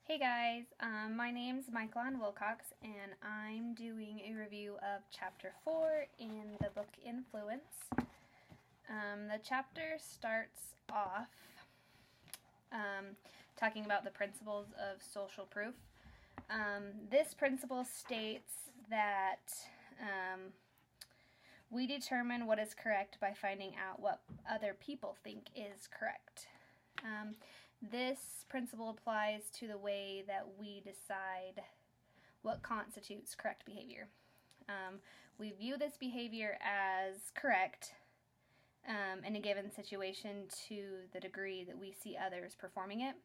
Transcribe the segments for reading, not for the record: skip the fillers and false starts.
Hey guys, my name's Michaelon Wilcox, and I'm doing a review of Chapter 4 in the book Influence. The chapter starts off talking about the principles of social proof. This principle states that we determine what is correct by finding out what other people think is correct. This principle applies to the way that we decide what constitutes correct behavior. We view this behavior as correct in a given situation to the degree that we see others performing it.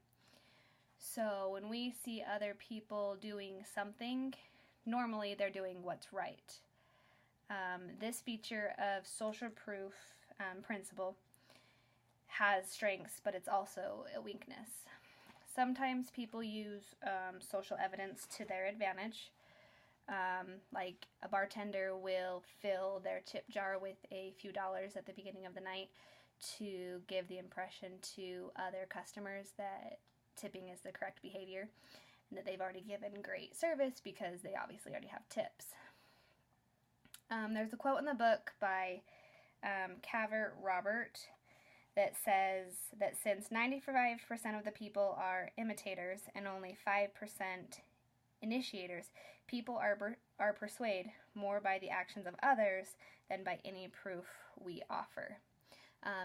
So when we see other people doing something, normally they're doing what's right. This feature of social proof principle has strengths, but it's also a weakness. Sometimes people use social evidence to their advantage. Like a bartender will fill their tip jar with a few dollars at the beginning of the night to give the impression to other customers that tipping is the correct behavior and that they've already given great service because they obviously already have tips. There's a quote in the book by Cavert Robert that says that since 95% of the people are imitators and only 5% initiators, people are persuaded more by the actions of others than by any proof we offer.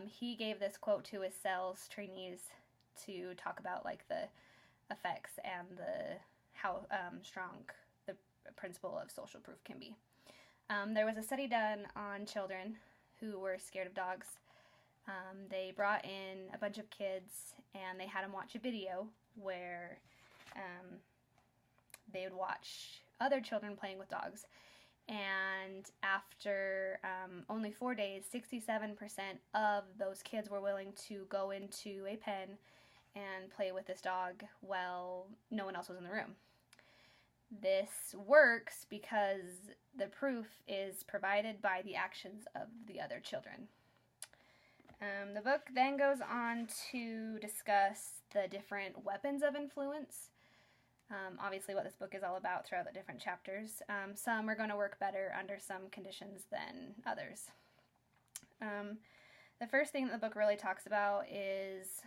He gave this quote to his sales trainees to talk about like the effects and how strong the principle of social proof can be. There was a study done on children who were scared of dogs. They brought in a bunch of kids and they had them watch a video where they would watch other children playing with dogs. And after only 4 days, 67% of those kids were willing to go into a pen and play with this dog while no one else was in the room. This works because the proof is provided by the actions of the other children. The book then goes on to discuss the different weapons of influence. Obviously what this book is all about throughout the different chapters. Some are going to work better under some conditions than others. The first thing that the book really talks about is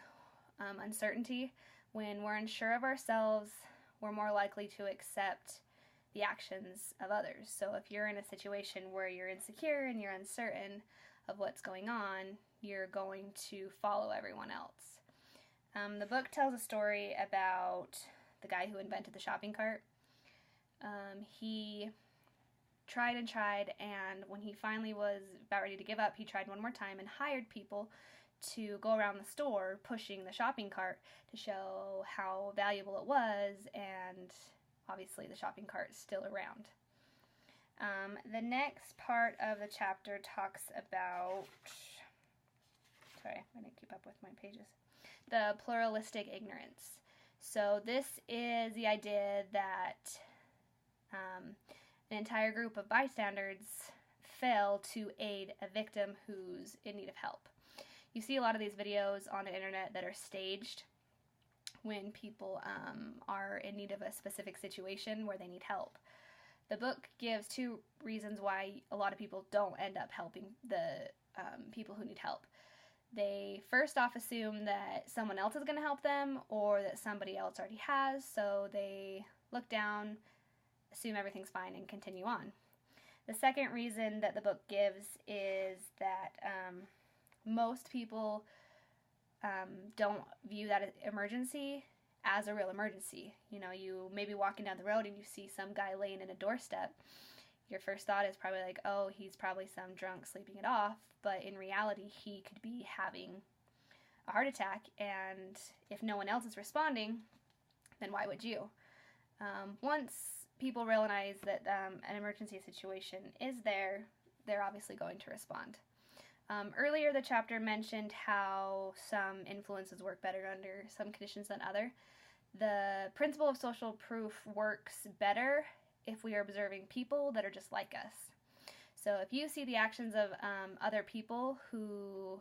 uncertainty. When we're unsure of ourselves, we're more likely to accept the actions of others. So if you're in a situation where you're insecure and you're uncertain of what's going on, you're going to follow everyone else. The book tells a story about the guy who invented the shopping cart. He tried and tried, and when he finally was about ready to give up, he tried one more time and hired people to go around the store pushing the shopping cart to show how valuable it was, and obviously the shopping cart is still around. The next part of the chapter talks about, sorry, I didn't keep up with my pages, the pluralistic ignorance. So this is the idea that an entire group of bystanders fail to aid a victim who's in need of help. You see a lot of these videos on the internet that are staged when people are in need of a specific situation where they need help. The book gives two reasons why a lot of people don't end up helping the people who need help. They first off assume that someone else is going to help them or that somebody else already has, so they look down, assume everything's fine, and continue on. The second reason that the book gives is that most people don't view that emergency as a real emergency. You know, you may be walking down the road and you see some guy laying in a doorstep. Your first thought is probably like, oh, he's probably some drunk sleeping it off, but in reality he could be having a heart attack, and if no one else is responding, then why would you? Once people realize that an emergency situation is there, they're obviously going to respond. Earlier the chapter mentioned how some influences work better under some conditions than other. The principle of social proof works better if we are observing people that are just like us. So if you see the actions of other people who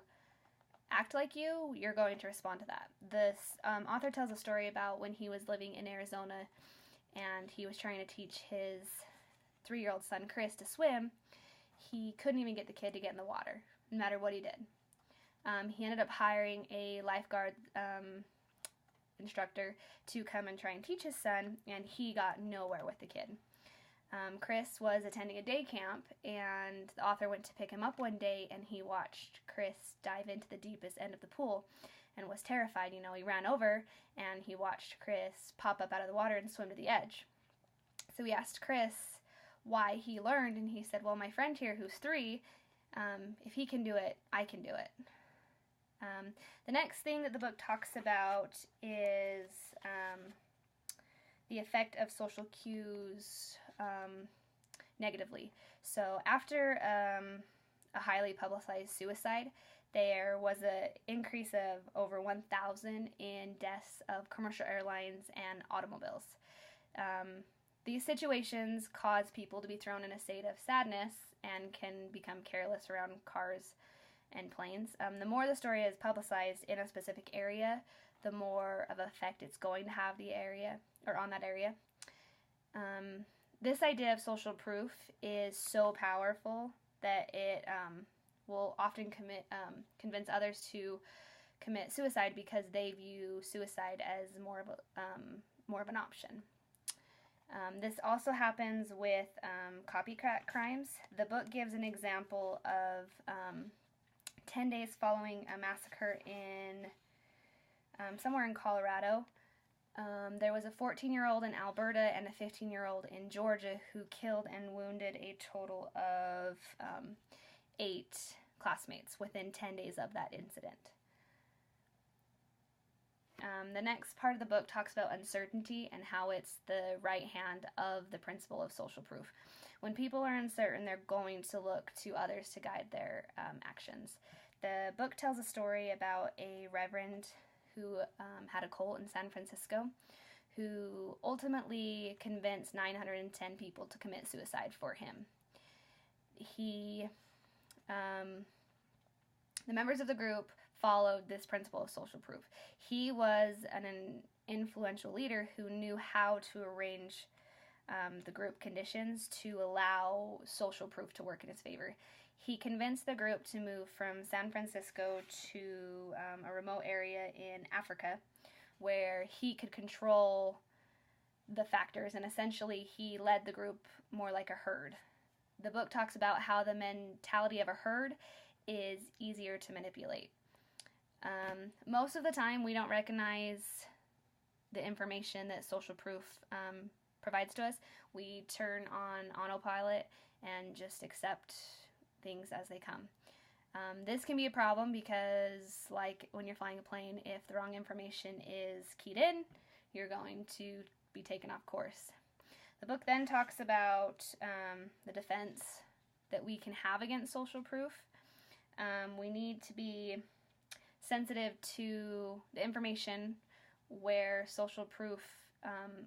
act like you, you're going to respond to that. This author tells a story about when he was living in Arizona and he was trying to teach his 3-year-old son, Chris, to swim. He couldn't even get the kid to get in the water, no matter what he did. He ended up hiring a lifeguard instructor to come and try and teach his son, and he got nowhere with the kid. Chris was attending a day camp, and the author went to pick him up one day, and he watched Chris dive into the deepest end of the pool and was terrified. You know, he ran over, and he watched Chris pop up out of the water and swim to the edge. So he asked Chris why he learned, and he said, well, my friend here who's 3, if he can do it, I can do it. The next thing that the book talks about is the effect of social cues negatively. So after a highly publicized suicide, there was an increase of over 1,000 in deaths of commercial airlines and automobiles. These situations cause people to be thrown in a state of sadness and can become careless around cars and planes. The more the story is publicized in a specific area, the more of an effect it's going to have the area or on that area. This idea of social proof is so powerful that it will often convince others to commit suicide because they view suicide as more of an option. This also happens with copycat crimes. The book gives an example of 10 days following a massacre in somewhere in Colorado. There was a 14-year-old in Alberta and a 15-year-old in Georgia who killed and wounded a total of 8 classmates within 10 days of that incident. The next part of the book talks about uncertainty and how it's the right hand of the principle of social proof. When people are uncertain, they're going to look to others to guide their actions. The book tells a story about a reverend who had a cult in San Francisco who ultimately convinced 910 people to commit suicide for him. The members of the group followed this principle of social proof. He was an influential leader who knew how to arrange the group conditions to allow social proof to work in his favor. He convinced the group to move from San Francisco to a remote area in Africa where he could control the factors, and essentially he led the group more like a herd. The book talks about how the mentality of a herd is easier to manipulate. Most of the time we don't recognize the information that social proof provides to us. We turn on autopilot and just accept things as they come. This can be a problem because, like when you're flying a plane, if the wrong information is keyed in, you're going to be taken off course. The book then talks about the defense that we can have against social proof. We need to be sensitive to the information where social proof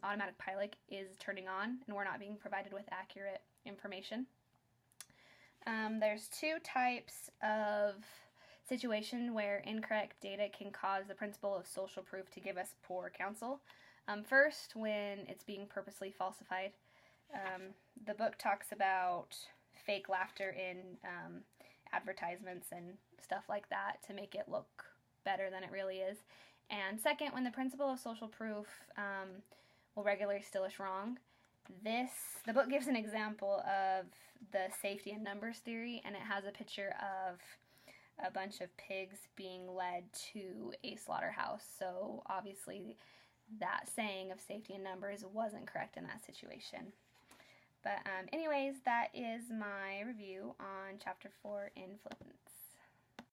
automatic pilot is turning on and we're not being provided with accurate information. There's 2 types of situation where incorrect data can cause the principle of social proof to give us poor counsel. First, when it's being purposely falsified. The book talks about fake laughter in advertisements and stuff like that to make it look better than it really is. And second, when the principle of social proof will regularly still us wrong. The book gives an example of the safety in numbers theory, and it has a picture of a bunch of pigs being led to a slaughterhouse. So obviously that saying of safety in numbers wasn't correct in that situation. But anyways, that is my review on Chapter 4 in Philippians.